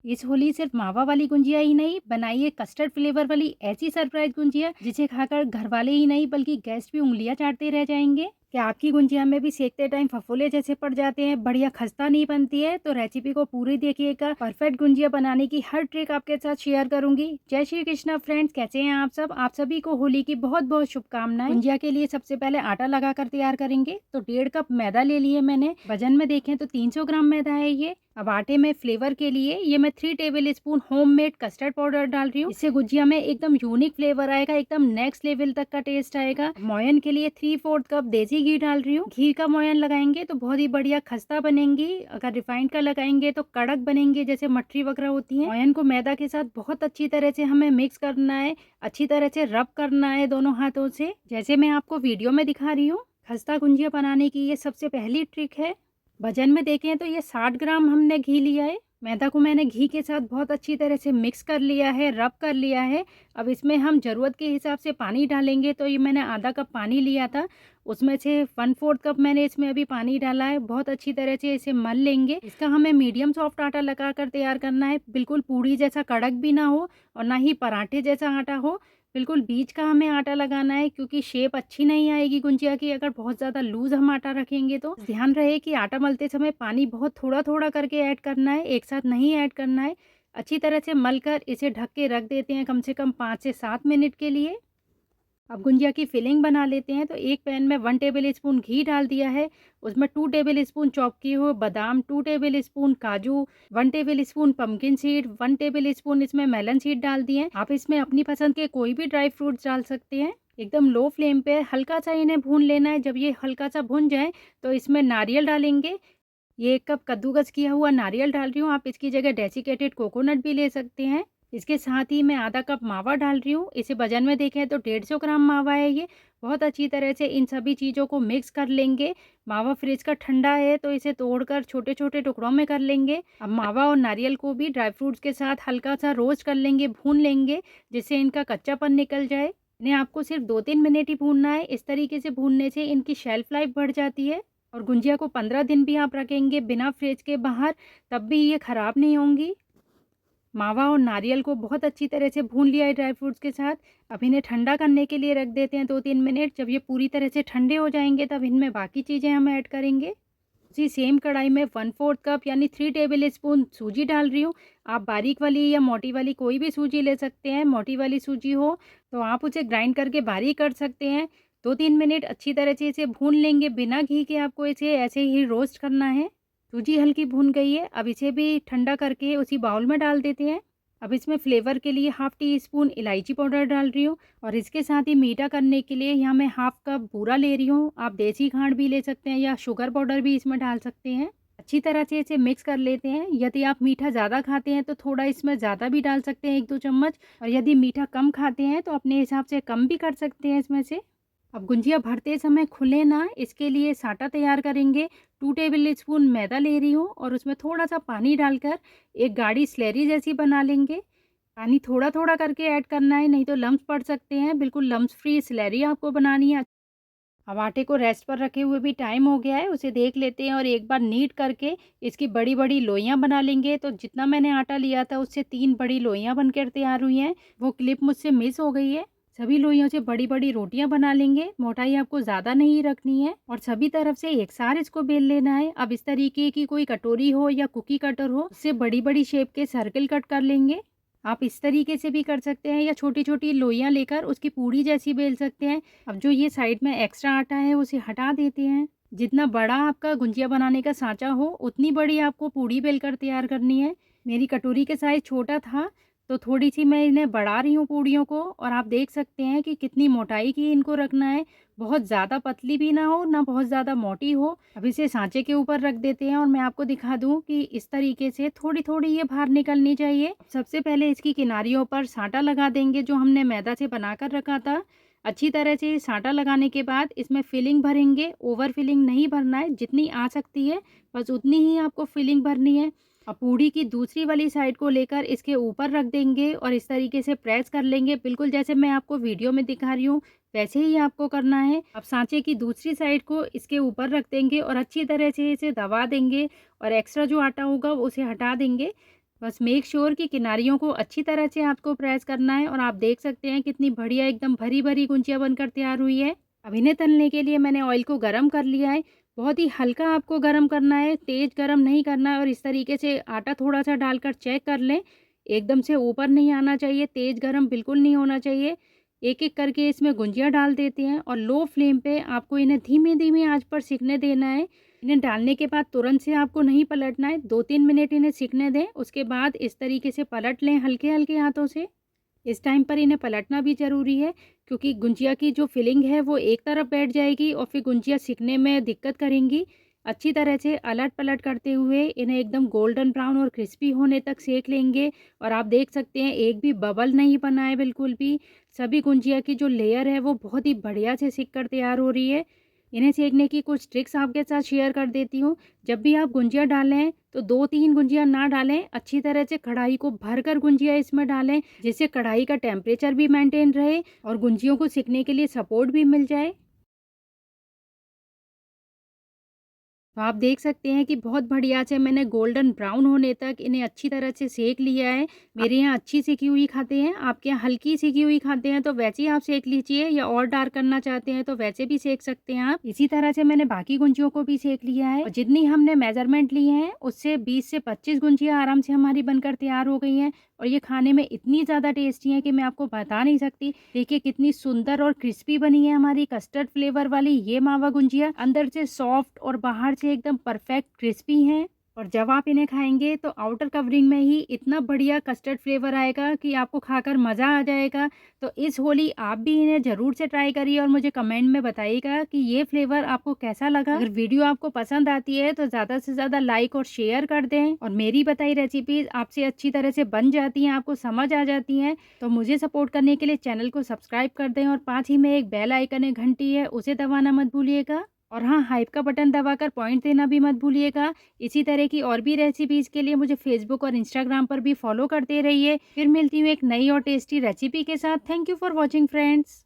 इस होली सिर्फ मावा वाली गुंजिया ही नहीं, बनाइए कस्टर्ड फ्लेवर वाली ऐसी सरप्राइज गुंजिया जिसे खाकर घर वाले ही नहीं बल्कि गेस्ट भी उंगलियां चाटते रह जाएंगे। क्या आपकी गुंजिया में भी सेकते टाइम फफोले जैसे पड़ जाते हैं, बढ़िया खस्ता नहीं बनती है? तो रेसिपी को पूरी देखिएगा। परफेक्ट गुंजिया बनाने की हर ट्रिक आपके साथ शेयर करूंगी। जय श्री कृष्णा फ्रेंड्स, कैसे हैं आप सब? आप सभी को होली की बहुत बहुत शुभकामनाएं। गुंजिया के लिए सबसे पहले आटा लगाकर तैयार करेंगे। तो 1.5 कप मैदा ले लिए मैंने। वजन में देखें तो 300 ग्राम मैदा है ये। अब आटे में फ्लेवर के लिए ये मैं 3 table spoon homemade custard powder डाल रही हूँ। इससे गुजिया में एकदम यूनिक फ्लेवर आएगा, एकदम नेक्स्ट लेवल तक का टेस्ट आएगा। मोयन के लिए 3/4 कप देसी घी डाल रही हूँ। घी का मोयन लगाएंगे तो बहुत ही बढ़िया खस्ता बनेंगी। अगर रिफाइंड का लगाएंगे तो कड़क बनेंगे, जैसे मठरी वगैरह होती है। मोयन को मैदा के साथ बहुत अच्छी तरह से हमें मिक्स करना है, अच्छी तरह से रब करना है दोनों हाथों से, जैसे मैं आपको वीडियो में दिखा रही हूँ। खस्ता गुंजिया बनाने की ये सबसे पहली ट्रिक है। वजन में देखें तो ये 60 ग्राम हमने घी लिया है। मैदा को मैंने घी के साथ बहुत अच्छी तरह से मिक्स कर लिया है, रब कर लिया है। अब इसमें हम ज़रूरत के हिसाब से पानी डालेंगे। तो ये मैंने आधा कप पानी लिया था, उसमें से 1/4 कप मैंने इसमें अभी पानी डाला है। बहुत अच्छी तरह से इसे मल लेंगे। इसका हमें मीडियम सॉफ्ट आटा लगा कर तैयार करना है, बिल्कुल पूड़ी जैसा कड़क भी ना हो और ना ही पराठे जैसा आटा हो। बिल्कुल बीच का हमें आटा लगाना है, क्योंकि शेप अच्छी नहीं आएगी गुंजिया की अगर बहुत ज़्यादा लूज हम आटा रखेंगे। तो ध्यान रहे कि आटा मलते समय पानी बहुत थोड़ा थोड़ा करके ऐड करना है, एक साथ नहीं ऐड करना है। अच्छी तरह से मलकर इसे ढक के रख देते हैं कम से कम 5 से 7 मिनट के लिए। अब गुंजिया की फिलिंग बना लेते हैं। तो एक पैन में 1 टेबल स्पून घी डाल दिया है। उसमें 2 टेबल स्पून चॉप किए हुए बादाम, 2 टेबल स्पून काजू, 1 table spoon pumpkin seed, 1 table spoon इसमें मेलन सीड डाल दिए। आप इसमें अपनी पसंद के कोई भी ड्राई फ्रूट्स डाल सकते हैं। एकदम लो फ्लेम पे हल्का सा इन्हें भून लेना है। जब ये हल्का सा भुन जाए तो इसमें नारियल डालेंगे। ये 1 कप कद्दूकस किया हुआ नारियल डाल रही हूँ। आप इसकी जगह डेसिकेटेड कोकोनट भी ले सकते हैं। इसके साथ ही मैं आधा कप मावा डाल रही हूँ। इसे वजन में देखें तो 150 ग्राम मावा है ये। बहुत अच्छी तरह से इन सभी चीज़ों को मिक्स कर लेंगे। मावा फ्रिज का ठंडा है तो इसे तोड़कर छोटे छोटे टुकड़ों में कर लेंगे। अब मावा और नारियल को भी ड्राई फ्रूट्स के साथ हल्का सा रोस्ट कर लेंगे, भून लेंगे, जिससे इनका कच्चापन निकल जाए। इन्हें आपको सिर्फ 2-3 मिनट ही भूनना है। इस तरीके से भूनने से इनकी शेल्फ लाइफ बढ़ जाती है और गुंजिया को 15 दिन भी आप रखेंगे बिना फ्रिज के बाहर, तब भी ये ख़राब नहीं होंगी। मावा और नारियल को बहुत अच्छी तरह से भून लिया है ड्राई फ्रूट्स के साथ। अब इन्हें ठंडा करने के लिए रख देते हैं 2-3 मिनट। जब ये पूरी तरह से ठंडे हो जाएंगे तब इनमें बाकी चीज़ें हम ऐड करेंगे। उसी सेम कढ़ाई में 1/4 कप यानी 3 टेबल स्पून सूजी डाल रही हूँ। आप बारीक वाली या मोटी वाली कोई भी सूजी ले सकते हैं। मोटी वाली सूजी हो तो आप उसे ग्राइंड करके बारीक कर सकते हैं। 2-3 मिनट अच्छी तरह से इसे भून लेंगे बिना घी के। आपको इसे ऐसे ही रोस्ट करना है। सूजी हल्की भून गई है। अब इसे भी ठंडा करके उसी बाउल में डाल देते हैं। अब इसमें फ्लेवर के लिए 1/2 टी स्पून इलायची पाउडर डाल रही हूँ और इसके साथ ही मीठा करने के लिए यहाँ मैं 1/2 कप बूरा ले रही हूँ। आप देसी खांड भी ले सकते हैं या शुगर पाउडर भी इसमें डाल सकते हैं। अच्छी तरह से इसे मिक्स कर लेते हैं। यदि आप मीठा ज़्यादा खाते हैं तो थोड़ा इसमें ज़्यादा भी डाल सकते हैं, 1-2 चम्मच, और यदि मीठा कम खाते हैं तो अपने हिसाब से कम भी कर सकते हैं इसमें से। अब गुंजिया भरते समय खुले ना, इसके लिए साटा तैयार करेंगे। 2 टेबल स्पून मैदा ले रही हूँ और उसमें थोड़ा सा पानी डालकर एक गाढ़ी स्लरी जैसी बना लेंगे। पानी थोड़ा थोड़ा करके ऐड करना है, नहीं तो लम्स पड़ सकते हैं। बिल्कुल लम्स फ्री स्लरी आपको बनानी है। अब आटे को रेस्ट पर रखे हुए भी टाइम हो गया है, उसे देख लेते हैं और एक बार नीट करके इसकी बड़ी बड़ी लोइयाँ बना लेंगे। तो जितना मैंने आटा लिया था उससे 3 बड़ी लोइयाँ बनकर तैयार हुई हैं। वो क्लिप मुझसे मिस हो गई है। सभी लोइयों से बड़ी बड़ी रोटियां बना लेंगे। मोटाई आपको ज़्यादा नहीं रखनी है और सभी तरफ से एक सार इसको बेल लेना है। अब इस तरीके की कोई कटोरी हो या कुकी कटर हो, उससे बड़ी बड़ी शेप के सर्कल कट कर लेंगे। आप इस तरीके से भी कर सकते हैं या छोटी छोटी लोइयां लेकर उसकी पूड़ी जैसी बेल सकते हैं। अब जो ये साइड में एक्स्ट्रा आटा है उसे हटा देते हैं। जितना बड़ा आपका गुंजिया बनाने का सांचा हो उतनी बड़ी आपको पूड़ी बेलकर तैयार करनी है। मेरी कटोरी का साइज छोटा था तो थोड़ी सी मैं इन्हें बढ़ा रही हूँ पूड़ियों को, और आप देख सकते हैं कि कितनी मोटाई की इनको रखना है। बहुत ज़्यादा पतली भी ना हो ना बहुत ज़्यादा मोटी हो। अब इसे सांचे के ऊपर रख देते हैं और मैं आपको दिखा दूं कि इस तरीके से थोड़ी थोड़ी ये बाहर निकलनी चाहिए। सबसे पहले इसकी किनारियों पर सांटा लगा देंगे जो हमने मैदा से बनाकर रखा था। अच्छी तरह से सांटा लगाने के बाद इसमें फिलिंग भरेंगे। ओवर फिलिंग नहीं भरना है, जितनी आ सकती है बस उतनी ही आपको फिलिंग भरनी है। अब पूड़ी की दूसरी वाली साइड को लेकर इसके ऊपर रख देंगे और इस तरीके से प्रेस कर लेंगे, बिल्कुल जैसे मैं आपको वीडियो में दिखा रही हूँ वैसे ही आपको करना है। अब सांचे की दूसरी साइड को इसके ऊपर रख देंगे और अच्छी तरह से इसे दबा देंगे और एक्स्ट्रा जो आटा होगा उसे हटा देंगे। बस मेक श्योर कि किनारियों को अच्छी तरह से आपको प्रेस करना है और आप देख सकते हैं कितनी बढ़िया एकदम भरी भरी गुंजिया बनकर तैयार हुई है। अब इन्हें तलने के लिए मैंने ऑयल को गर्म कर लिया है। बहुत ही हल्का आपको गर्म करना है, तेज़ गर्म नहीं करना है। और इस तरीके से आटा थोड़ा सा डालकर चेक कर लें, एकदम से ऊपर नहीं आना चाहिए, तेज़ गर्म बिल्कुल नहीं होना चाहिए। एक एक करके इसमें गुंजिया डाल देते हैं और लो फ्लेम पे आपको इन्हें धीमी धीमी आंच पर सिकने देना है। इन्हें डालने के बाद तुरंत से आपको नहीं पलटना है, 2-3 मिनट इन्हें सिकने दें। उसके बाद इस तरीके से पलट लें हल्के हल्के हाथों से। इस टाइम पर इन्हें पलटना भी ज़रूरी है, क्योंकि गुंजिया की जो फिलिंग है वो एक तरफ बैठ जाएगी और फिर गुंजिया सिकने में दिक्कत करेंगी। अच्छी तरह से अलट पलट करते हुए इन्हें एकदम गोल्डन ब्राउन और क्रिस्पी होने तक सेक लेंगे। और आप देख सकते हैं एक भी बबल नहीं बना है बिल्कुल भी। सभी गुंजिया की जो लेयर है वो बहुत ही बढ़िया से सिक कर तैयार हो रही है। इन्हें सेकने की कुछ ट्रिक्स आपके साथ शेयर कर देती हूँ। जब भी आप गुंजिया डालें तो 2-3 गुंजिया ना डालें, अच्छी तरह से कढ़ाई को भरकर गुंजिया इसमें डालें, जिससे कढ़ाई का टेम्परेचर भी मेंटेन रहे और गुंजियों को सिकने के लिए सपोर्ट भी मिल जाए। तो आप देख सकते हैं कि बहुत बढ़िया से मैंने गोल्डन ब्राउन होने तक इन्हें अच्छी तरह से सेक लिया है। मेरे यहाँ अच्छी सिकी हुई खाते हैं, आपके यहाँ हल्की सिकी हुई खाते हैं तो वैसे ही आप सेक लीजिए, या और डार्क करना चाहते हैं तो वैसे भी सेक सकते हैं आप। इसी तरह से मैंने बाकी गुंजियों को भी सेक लिया है और जितनी हमने मेजरमेंट ली है उससे 20 से 25 गुंजियाँ आराम से हमारी बनकर तैयार हो गई हैं। और ये खाने में इतनी ज़्यादा टेस्टी है कि मैं आपको बता नहीं सकती। देखिए कितनी सुंदर और क्रिस्पी बनी है हमारी कस्टर्ड फ्लेवर वाली ये मावा गुंजिया, अंदर से सॉफ्ट और बाहर से एकदम परफेक्ट क्रिस्पी हैं। और जब आप इन्हें खाएंगे तो आउटर कवरिंग में ही इतना बढ़िया कस्टर्ड फ्लेवर आएगा कि आपको खाकर मज़ा आ जाएगा। तो इस होली आप भी इन्हें ज़रूर से ट्राई करिए और मुझे कमेंट में बताइएगा कि ये फ्लेवर आपको कैसा लगा। अगर वीडियो आपको पसंद आती है तो ज़्यादा से ज़्यादा लाइक और शेयर कर दें। और मेरी बताई रेसिपीज़ आपसे अच्छी तरह से बन जाती हैं, आपको समझ आ जाती हैं, तो मुझे सपोर्ट करने के लिए चैनल को सब्सक्राइब कर दें। और पास ही में एक बेल आइकन है, घंटी है, उसे दबाना मत भूलिएगा। और हाँ, हाइप का बटन दबाकर पॉइंट देना भी मत भूलिएगा। इसी तरह की और भी रेसिपीज़ के लिए मुझे फेसबुक और इंस्टाग्राम पर भी फॉलो करते रहिए। फिर मिलती हूँ एक नई और टेस्टी रेसिपी के साथ। Thank you for watching friends.